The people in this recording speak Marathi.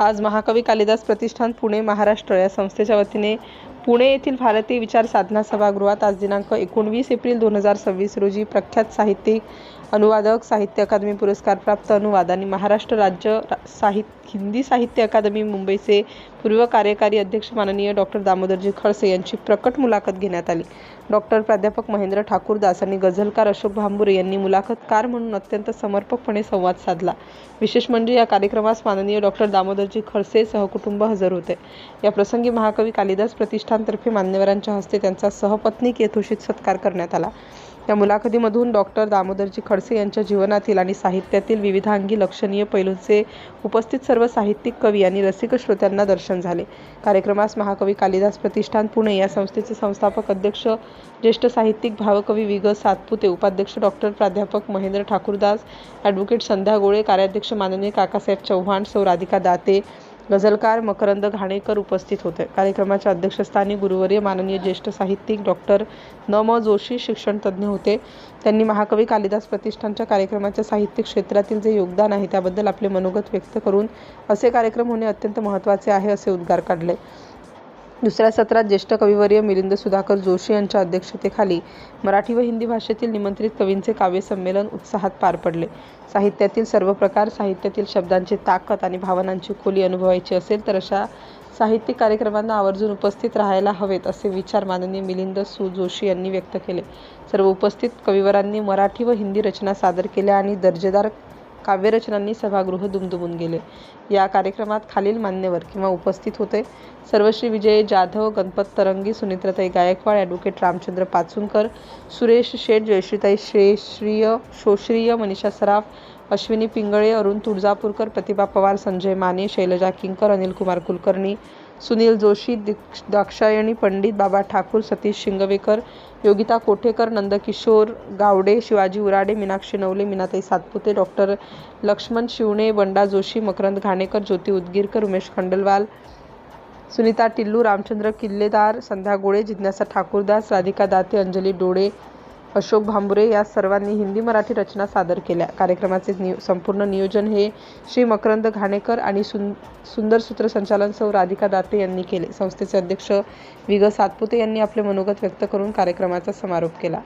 आज महाकवी कालिदास प्रतिष्ठान पुणे महाराष्ट्र या संस्थेच्या वतीने पुणे येथील भारतीय विचार साधना सभागृहात आज दिनांक 19 एप्रिल 2026 रोजी प्रख्यात साहित्यिक, अनुवादक, साहित्य अकादमी पुरस्कार प्राप्त अनुवाद आणि महाराष्ट्र राज्य हिंदी साहित्य अकादमी मुंबईचे पूर्व कार्यकारी अध्यक्ष माननीय डॉक्टर दामोदरजी खडसे यांची प्रकट मुलाखत घेण्यात आली। डॉक्टर प्राध्यापक महेंद्र ठाकूरदास आणि गझलकार अशोक भांबुरे यांनी मुलाखतकार म्हणून अत्यंत समर्पकपणे संवाद साधला। विशेष म्हणजे या कार्यक्रमास माननीय डॉक्टर दामोदरजी खडसे सहकुटुंब हजर होते। या प्रसंगी महाकवी कालिदास प्रतिष्ठानतर्फे मान्यवरांच्या हस्ते त्यांचा सहपत्नीक यथोचित सत्कार करण्यात आला। या मुलाखतीमधून डॉक्टर दामोदरजी खडसे यांच्या जीवनातील आणि साहित्यातील विविधांगी लक्षणीय पैलूंचे उपस्थित सर्व साहित्यिक, कवी आणि रसिक श्रोत्यांना दर्शन झाले। कार्यक्रमास महाकवी कालिदास प्रतिष्ठान पुणे या संस्थेचे संस्थापक अध्यक्ष, ज्येष्ठ साहित्यिक, भावकवी वि. ग. सातपुते, उपाध्यक्ष डॉक्टर प्राध्यापक महेंद्र ठाकूरदास, ॲडव्होकेट संध्या गोळे, कार्याध्यक्ष माननीय काकासाहेब चव्हाण, सौ राधिका दाते, गझलकार मकरंद घाणेकर उपस्थित होते। कार्यक्रमाच्या अध्यक्षस्थानी गुरुवर्य माननीय ज्येष्ठ साहित्यिक डॉक्टर न. म. जोशी शिक्षण तज्ज्ञ होते। त्यांनी महाकवी कालिदास प्रतिष्ठानच्या कार्यक्रमाच्या साहित्यिक क्षेत्रातील जे योगदान आहे त्याबद्दल आपले मनोगत व्यक्त करून असे कार्यक्रम होणे अत्यंत महत्त्वाचे आहे असे उद्गार काढले। दुसऱ्या सत्रात ज्येष्ठ कविवर्य मिलिंद सुधाकर जोशी यांच्या अध्यक्षतेखाली मराठी व हिंदी भाषेतील निमंत्रित कवींचे काव्य संमेलन उत्साहात पार पडले। साहित्यातील सर्व प्रकार, साहित्यातील शब्दांची ताकद आणि भावनांची खोली अनुभवायची असेल तर अशा साहित्यिक कार्यक्रमांना आवर्जून उपस्थित राहायला हवेत असे विचार माननीय मिलिंद जोशी यांनी व्यक्त केले। सर्व उपस्थित कविवरांनी मराठी व हिंदी रचना सादर केल्या आणि दर्जेदार काव्यरचनांनी सभागृह दुमदुमून गेले। या कार्यक्रमात खालील मान्यवर किंवा उपस्थित होते: सर्वश्री विजय जाधव, गणपत तरंगी, सुनित्राताई गायकवाड, ॲडव्होकेट रामचंद्र पाचुनकर, सुरेश शेठ, जयश्रीताई शोश्रिय, मनीषा सराफ, अश्विनी पिंगळे, अरुण तुळजापूरकर, प्रतिभा पवार, संजय माने, शैलजा किंकर, अनिल कुमार कुलकर्णी, सुनील जोशी, दाक्षायणी पंडित, बाबा ठाकूर, सतीश शिंगवेकर, योगिता कोठेकर, नंदकिशोर गावडे, शिवाजी उराडे, मीनाक्षी नवले, मीनाताई सातपुते, डॉक्टर लक्ष्मण शिवणे, बंडा जोशी, मकरंद घाणेकर, ज्योती उदगीरकर, उमेश खंडलवाल, सुनीता टिल्लू, रामचंद्र किल्लेदार, संध्या गोळे, जिज्ञासा ठाकूरदास, राधिका दाते, अंजली डोळे, अशोक भांबुरे या सर्वांनी हिंदी मराठी रचना सादर केल्या। कार्यक्रमाचे संपूर्ण नियोजन हे श्री मकरंद घाणेकर आणि सुंदर सूत्रसंचालन सौ राधिका दाते यांनी केले। संस्थेचे अध्यक्ष वि. ग. सातपुते यांनी आपले मनोगत व्यक्त करून कार्यक्रमाचा समारोप केला।